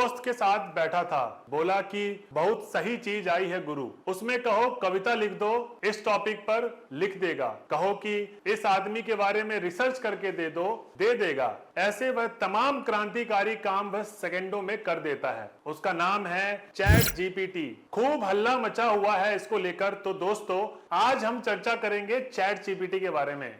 दोस्त के साथ बैठा था, बोला कि बहुत सही चीज आई है गुरु, उसमें कहो कविता लिख दो, इस टॉपिक पर लिख देगा, कहो कि इस आदमी के बारे में रिसर्च करके दे दो, दे देगा। ऐसे वह तमाम क्रांतिकारी काम वह सेकंडों में कर देता है। उसका नाम है चैट जीपीटी। खूब हल्ला मचा हुआ है इसको लेकर। तो दोस्तों, आज हम चर्चा करेंगे चैट जीपीटी के बारे में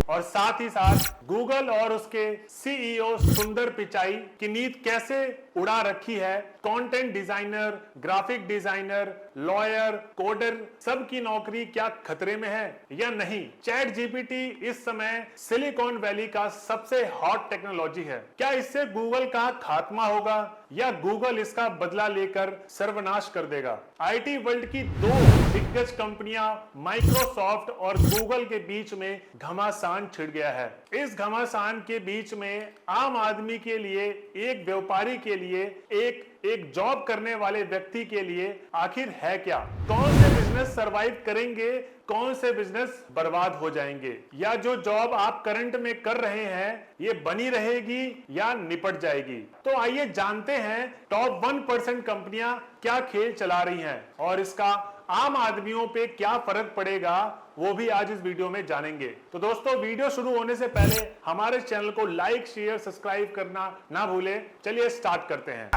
और साथ ही साथ गूगल और उसके सीईओ सुंदर पिचाई की नींद कैसे उड़ा रखी है। Content designer, graphic designer, lawyer, coder, सबकी नौकरी क्या खतरे में है या नहीं। चैट जीपीटी इस समय सिलिकॉन वैली का सबसे हॉट टेक्नोलॉजी है। क्या इससे गूगल का खात्मा होगा या गूगल इसका बदला लेकर सर्वनाश कर देगा। आईटी वर्ल्ड की दो दिग्गज कंपनियां माइक्रोसॉफ्ट और गूगल के बीच में घमासान छिड़ गया है। इस घमासान के बीच में आम आदमी के लिए, एक व्यापारी के लिए, एक जॉब करने वाले व्यक्ति के लिए आखिर है क्या। कौन से बिजनेस सरवाइव करेंगे, कौन से बिजनेस बर्बाद हो जाएंगे, या जो जॉब आप करंट में कर रहे हैं ये बनी रहेगी या निपट जाएगी। तो आइए जानते हैं टॉप 1% कंपनियां क्या खेल चला रही हैं और इसका आम आदमियों पे क्या फर्क पड़ेगा, वो भी आज इस वीडियो में जानेंगे। तो दोस्तों, वीडियो शुरू होने से पहले हमारे चैनल को लाइक, शेयर, सब्सक्राइब करना ना भूलें। चलिए स्टार्ट करते हैं।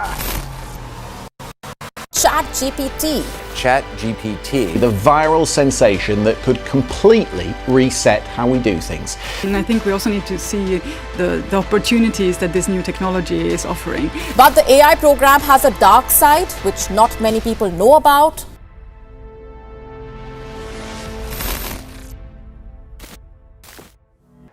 ChatGPT, the viral sensation that could completely reset how we do things. And I think we also need to see the opportunities that this new technology is offering. But the AI program has a dark side which not many people know about.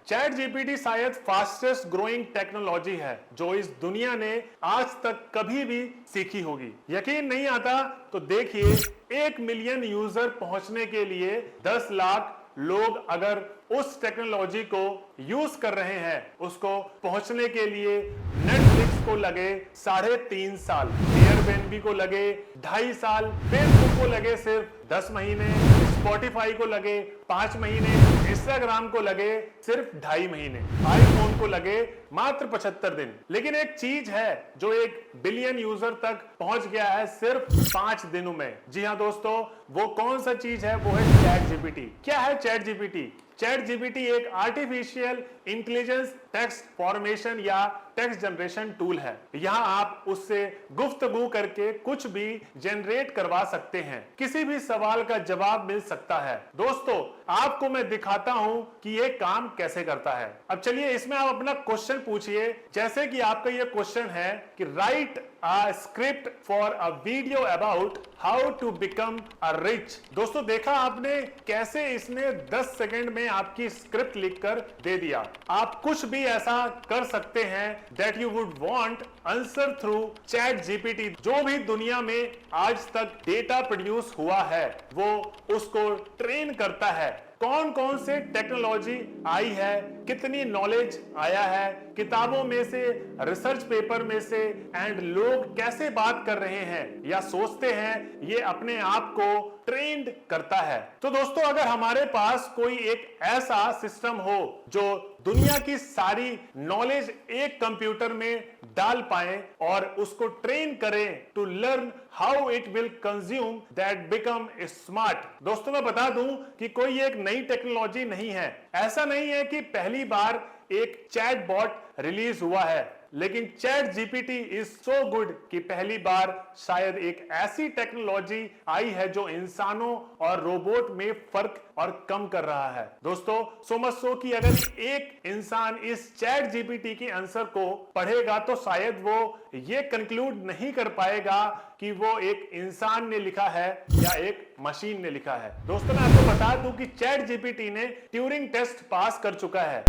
Chat GPT शायद fastest growing technology है जो इस दुनिया ने आज तक कभी भी सीखी होगी। यकीन नहीं आता तो देखिए, 1 मिलियन यूजर पहुंचने के लिए 10 लाख लोग अगर उस टेक्नोलॉजी को यूज कर रहे हैं, उसको पहुंचने के लिए नेटफ्लिक्स को लगे 3.5 साल, एयरबीएनबी को लगे 2.5 साल, फेसबुक को लगे सिर्फ 10 महीने, स्पॉटिफाई को लगे 5 महीने, इंस्टाग्राम को लगे सिर्फ 2.5 महीने, आईफोन को लगे मात्र 75 दिन। लेकिन एक चीज है जो 1 बिलियन यूजर तक पहुंच गया है सिर्फ 5 दिनों में। जी हां दोस्तों, वो कौन सा चीज है? वो है चैट जीपीटी। क्या है चैट जीपीटी? चैट जीपीटी एक आर्टिफिशियल इंटेलिजेंस टेक्स्ट फॉर्मेशन या टेक्स्ट जनरेशन टूल है। यहां आप उससे गुफ्तगू करके कुछ भी जनरेट करवा सकते हैं, किसी भी सवाल का जवाब मिल सकता है। दोस्तों, आपको मैं दिखाता हूं कि ये काम कैसे करता है। अब चलिए, इसमें आप अपना क्वेश्चन पूछिए। जैसे कि आपका ये क्वेश्चन है कि write a script for a video about how to become a rich. दोस्तों, देखा आपने कैसे इसने 10 सेकंड में आपकी स्क्रिप्ट लिखकर दे दिया। आप कुछ भी ऐसा कर सकते हैं that you would want answer through chat GPT. जो भी दुनिया में आज तक डेटा प्रोड्यूस हुआ है वो उसको ट्रेन करता है। कौन कौन से टेक्नोलॉजी आई है, कितनी नॉलेज आया है किताबों में से, रिसर्च पेपर में से, एंड लोग कैसे बात कर रहे हैं या सोचते हैं, ये अपने आप को ट्रेंड करता है। तो दोस्तों, अगर हमारे पास कोई एक ऐसा सिस्टम हो जो दुनिया की सारी नॉलेज एक कंप्यूटर में डाल पाए और उसको ट्रेन करें to learn how it will consume that become smart. दोस्तों, मैं बता दूं कि कोई एक नई टेक्नोलॉजी नहीं है। ऐसा नहीं है कि पहली बार एक चैट बॉट रिलीज हुआ है, लेकिन chat GPT is so good कि पहली बार शायद एक ऐसी टेक्नोलॉजी आई है जो इंसानों और रोबोट में फर्क और कम कर रहा है। दोस्तों, सो मच सो कि अगर एक इंसान इस चैट जीपीटी के आंसर को पढ़ेगा तो शायद वो ये कंक्लूड नहीं कर पाएगा कि वो एक इंसान ने लिखा है या एक मशीन ने लिखा है। दोस्तों, मैं आपको बता दूं कि चैट जीपीटी ने ट्यूरिंग टेस्ट पास कर चुका है।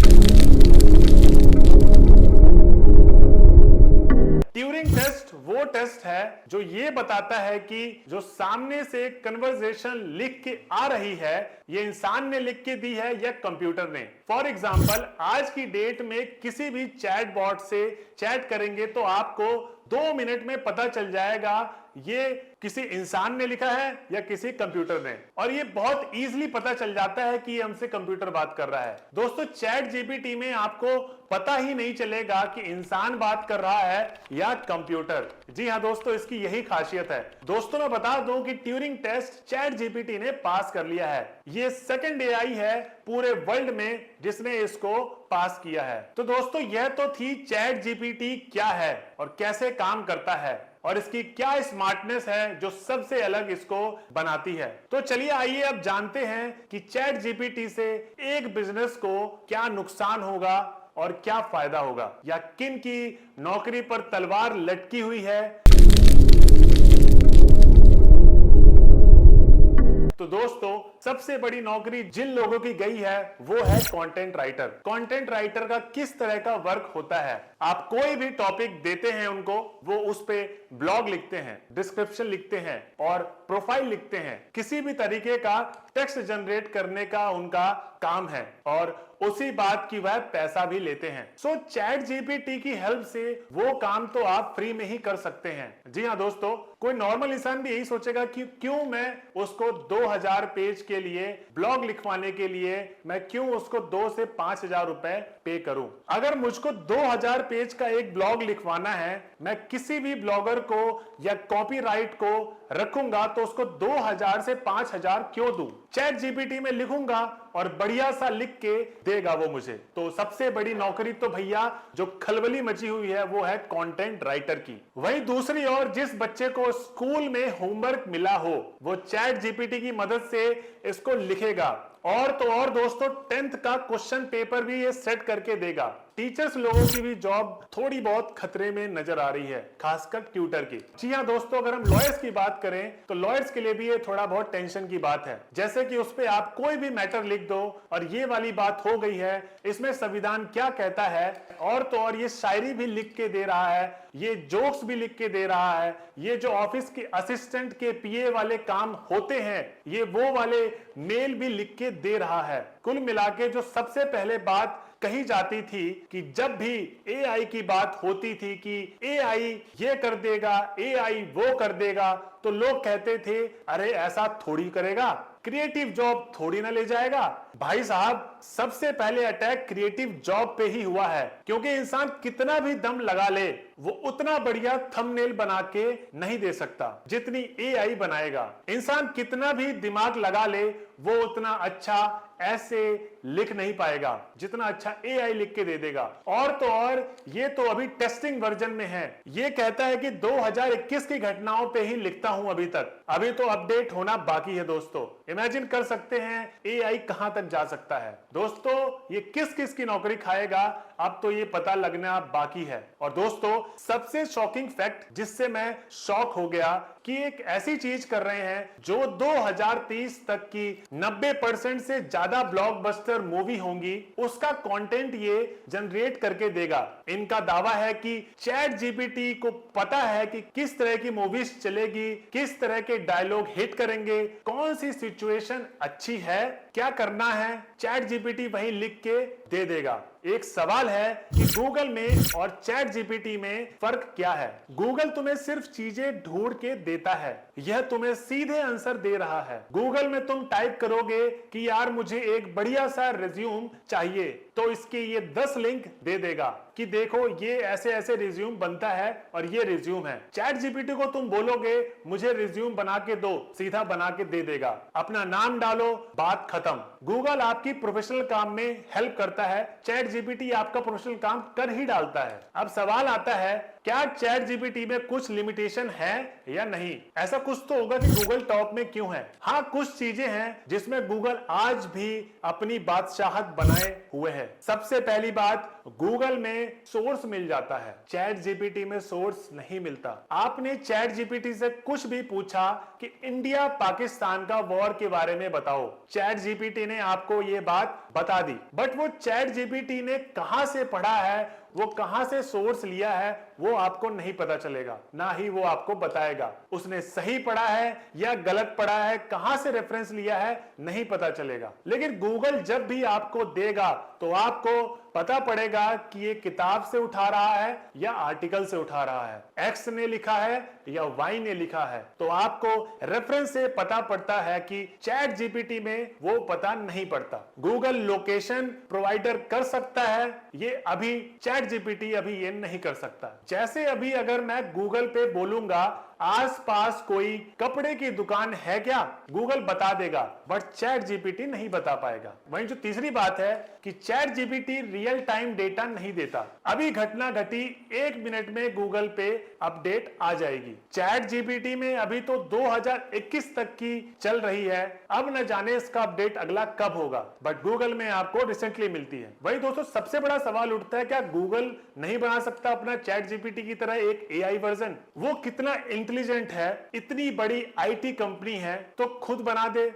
ट्यूरिंग टेस्ट वो टेस्ट है जो ये बताता है कि जो सामने से कन्वर्सेशन लिख के आ रही है, ये इंसान ने लिख के दी है या कंप्यूटर ने। फॉर एग्जाम्पल, आज की डेट में किसी भी चैट बॉट से चैट करेंगे तो आपको 2 मिनट में पता चल जाएगा ये किसी इंसान ने लिखा है या किसी कंप्यूटर ने, और ये बहुत इजीली पता चल जाता है कि ये हमसे कंप्यूटर बात कर रहा है। दोस्तों चैट जीपीटी में आपको पता ही नहीं चलेगा कि इंसान बात कर रहा है या कंप्यूटर। जी हां दोस्तों, इसकी यही खासियत है। दोस्तों मैं बता दूं कि ट्यूरिंग टेस्ट चैट जीपीटी ने पास कर लिया है। ये सेकंड एआई है पूरे वर्ल्ड में जिसने इसको पास किया है। तो दोस्तों यह तो थी चैट जीपीटी क्या है और कैसे काम करता है और इसकी क्या स्मार्टनेस है जो सबसे अलग इसको बनाती है। तो चलिए आइए अब जानते हैं कि चैट जीपीटी से एक बिजनेस को क्या नुकसान होगा और क्या फायदा होगा, या किन की नौकरी पर तलवार लटकी हुई है। तो दोस्तों सबसे बड़ी नौकरी जिन लोगों की गई है वो है कंटेंट राइटर। कंटेंट राइटर का किस तरह का वर्क होता है, आप कोई भी टॉपिक देते हैं उनको, वो उस पे ब्लॉग लिखते हैं, डिस्क्रिप्शन लिखते हैं और प्रोफाइल लिखते हैं। किसी भी तरीके का टेक्स्ट जनरेट करने का उनका काम है और उसी बात की वह पैसा भी लेते हैं। सो चैट जीपीटी की हेल्प से वो काम तो आप फ्री में ही कर सकते हैं। जी हाँ दोस्तों, कोई नॉर्मल इंसान भी यही सोचेगा कि क्यों मैं उसको 2000 पेज के लिए ब्लॉग लिखवाने के लिए मैं क्यों उसको 2 से 5000 रुपए पे करूं। अगर मुझको 2000 पेज का एक ब्लॉग लिखवाना है, मैं किसी भी ब्लॉगर को या कॉपीराइट को रखूंगा तो उसको 2000 से 5000 क्यों दूं? चैट जीपीटी में लिखूंगा और बढ़िया सा लिख के देगा वो मुझे। तो सबसे बड़ी नौकरी तो भैया जो खलबली मची हुई है वो है कंटेंट राइटर की। वहीं दूसरी ओर जिस बच्चे को स्कूल में होमवर्क मिला हो वो चैट जीपीटी की मदद से इसको लिखेगा, और तो और दोस्तों 10th का क्वेश्चन पेपर भी ये सेट करके देगा। टीचर्स लोगों की भी जॉब थोड़ी बहुत खतरे में नजर आ रही है, खासकर ट्यूटर की। जी हाँ दोस्तों, अगर हम लॉयर्स की बात करें तो लॉयर्स के लिए भी ये थोड़ा बहुत टेंशन की बात है। जैसे कि उस पे आप कोई भी मैटर लिख दो और ये वाली बात हो गई है, इसमें संविधान क्या कहता है, और तो और ये शायरी भी लिख के दे रहा है, ये जोक्स भी लिख के दे रहा है, ये जो ऑफिस के असिस्टेंट के पीए वाले काम होते हैं ये वो वाले मेल भी लिख के दे रहा है। कुल मिला के जो सबसे पहले बात कही जाती थी कि जब भी एआई की बात होती थी कि एआई ये कर देगा, एआई वो कर देगा, तो लोग कहते थे अरे ऐसा थोड़ी करेगा, क्रिएटिव जॉब थोड़ी ना ले जाएगा। भाई साहब सबसे पहले अटैक क्रिएटिव जॉब पे ही हुआ है, क्योंकि इंसान कितना भी दम लगा ले वो उतना बढ़िया थंबनेल बना के नहीं दे सकता जितनी एआई बनाएगा। इंसान कितना भी दिमाग लगा ले वो उतना अच्छा ऐसे लिख नहीं पाएगा जितना अच्छा एआई लिख के दे देगा। और तो और ये तो अभी टेस्टिंग वर्जन में है, ये कहता है कि 2021 की घटनाओं पे ही लिखता हूं अभी तक, अभी तो अपडेट होना बाकी है। दोस्तों इमेजिन कर सकते हैं एआई कहां तक जा सकता है। दोस्तों ये किस किस की नौकरी खाएगा अब तो ये पता लगना बाकी है। और दोस्तों सबसे शॉकिंग फैक्ट जिससे मैं शॉक हो गया कि एक ऐसी चीज कर रहे हैं जो 2030 तक की 90% से ज्यादा ब्लॉकबस्टर मूवी होंगी उसका कंटेंट ये जनरेट करके देगा। इनका दावा है कि चैट जीपीटी को पता है कि किस तरह की मूवीज चलेगी, किस तरह के डायलॉग हिट करेंगे, कौन सी सिचुएशन अच्छी है, क्या करना है, चैट जीपीटी वही लिख के दे देगा। एक सवाल है कि गूगल में और चैट जीपीटी में फर्क क्या है? गूगल तुम्हें सिर्फ चीजें ढूंढ के देता है, यह तुम्हें सीधे आंसर दे रहा है। गूगल में तुम टाइप करोगे कि यार मुझे एक बढ़िया सा रिज्यूम चाहिए, तो इसके ये 10 लिंक दे देगा कि देखो ये ऐसे ऐसे रिज्यूम बनता है और ये रिज्यूम है। चैट जीपीटी को तुम बोलोगे मुझे रिज्यूम बना के दो, सीधा बना के दे देगा। अपना नाम डालो, बात खत्म। गूगल आपकी प्रोफेशनल काम में हेल्प करता है, चैट जीपीटी आपका प्रोफेशनल काम कर ही डालता है। अब सवाल आता है क्या चैट जीपीटी में कुछ लिमिटेशन है या नहीं? ऐसा कुछ तो होगा कि गूगल टॉप में क्यों है। हाँ कुछ चीजें हैं जिसमें गूगल आज भी अपनी बादशाहत बनाए हुए है। सबसे पहली बात, गूगल में सोर्स मिल जाता है, चैट जीपीटी में सोर्स नहीं मिलता। आपने चैट जीपीटी से कुछ भी पूछा कि इंडिया पाकिस्तान का वॉर के बारे में बताओ, चैट जीपीटी ने आपको ये बात बता दी, बट वो चैट जीपीटी ने कहां से पढ़ा है, वो कहां से सोर्स लिया है, वो आपको नहीं पता चलेगा, ना ही वो आपको बताएगा। उसने सही पढ़ा है या गलत पढ़ा है, कहां से रेफरेंस लिया है, नहीं पता चलेगा। लेकिन गूगल जब भी आपको देगा तो आपको पता पड़ेगा कि ये किताब से उठा रहा है या आर्टिकल से उठा रहा है, एक्स ने लिखा है या वाई ने लिखा है। तो आपको रेफरेंस से पता पड़ता है कि चैट जीपीटी में वो पता नहीं पड़ता। गूगल लोकेशन प्रोवाइडर कर सकता है, ये अभी चैट जीपीटी अभी ये नहीं कर सकता। जैसे अभी अगर मैं गूगल पे बोलूंगा आसपास कोई कपड़े की दुकान है क्या, गूगल बता देगा, बट चैट जीपीटी नहीं बता पाएगा। वहीं जो तीसरी बात है कि chat GPT real time data नहीं देता। अभी घटना घटी 1 मिनट में गूगल पे अपडेट आ जाएगी। चैट जीपीटी में अभी तो 2021 तक की चल रही है, अब न जाने इसका अपडेट अगला कब होगा, बट गूगल में आपको रिसेंटली मिलती है। वही दोस्तों सबसे बड़ा सवाल उठता है, क्या गूगल नहीं बना सकता अपना चैट जीपीटी की तरह एक एआई वर्जन? वो कितना इंटेलिजेंट है, इतनी बड़ी आईटी कंपनी है, तो खुद बना दे।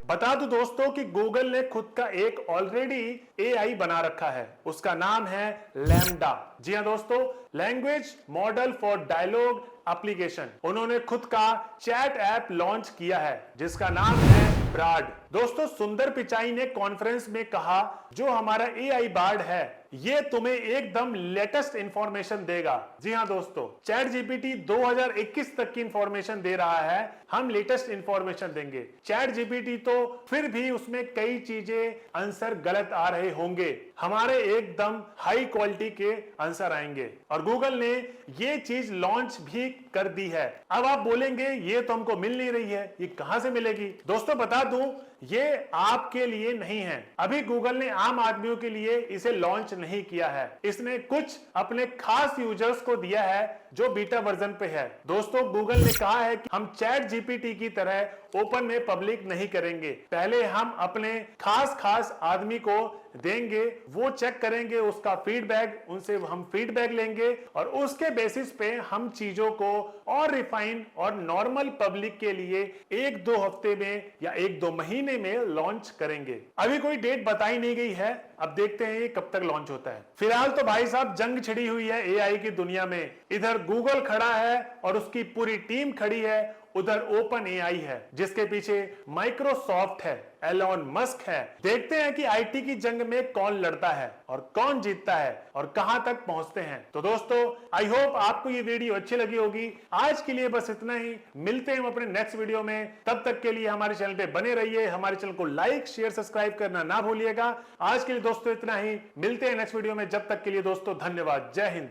बता दूं दोस्तों कि गूगल ने खुद का एक ऑलरेडी एआई बना रखा है, उसका नाम है लैम्डा। जी हां दोस्तों, language model for dialogue application. उन्होंने खुद का चैट ऐप लॉन्च किया है जिसका नाम है ब्राड। दोस्तों सुंदर पिचाई ने कॉन्फ्रेंस में कहा जो हमारा एआई बार्ड है ये तुम्हें एकदम लेटेस्ट इंफॉर्मेशन देगा। जी हां दोस्तों, चैट जीपीटी 2021 तक की इंफॉर्मेशन दे रहा है, हम लेटेस्ट इंफॉर्मेशन देंगे। चैट जीपीटी तो फिर भी उसमें कई चीजें आंसर गलत आ रहे होंगे, हमारे एकदम हाई क्वालिटी के आंसर आएंगे। और गूगल ने ये चीज लॉन्च भी कर दी है। अब आप बोलेंगे ये तो हमको मिल नहीं रही है, ये कहां से मिलेगी? दोस्तों बता दूं, ये आपके लिए नहीं है। अभी गूगल ने आम आदमियों के लिए इसे लॉन्च नहीं किया है, इसने कुछ अपने खास यूजर्स को दिया है जो बीटा वर्जन पे है। दोस्तों गूगल ने कहा है कि हम चैट जीपीटी की तरह ओपन में पब्लिक नहीं करेंगे, पहले हम अपने खास आदमी को देंगे, वो चेक करेंगे उसका फीडबैक, उनसे हम फीडबैक लेंगे और उसके बेसिस पे हम चीजों को और रिफाइन और नॉर्मल पब्लिक के लिए 1-2 हफ्ते में या 1-2 महीने में लॉन्च करेंगे। अभी कोई डेट बताई नहीं गई है, अब देखते हैं ये कब तक लॉन्च होता है। फिलहाल तो भाई साहब जंग छिड़ी हुई है एआई की दुनिया में। इधर गूगल खड़ा है और उसकी पूरी टीम खड़ी है, उधर ओपन एआई है जिसके पीछे माइक्रोसॉफ्ट है, एलोन मस्क है। देखते हैं कि आईटी की जंग में कौन लड़ता है और कौन जीतता है और कहां तक पहुंचते हैं। तो दोस्तों आई होप आपको ये वीडियो अच्छी लगी होगी। आज के लिए बस इतना ही, मिलते हैं अपने नेक्स्ट वीडियो में। तब तक के लिए हमारे चैनल पे बने रहिए, हमारे चैनल को लाइक शेयर सब्सक्राइब करना ना भूलिएगा। आज के लिए दोस्तों इतना ही, मिलते हैं नेक्स्ट वीडियो में। जब तक के लिए दोस्तों धन्यवाद, जय हिंद।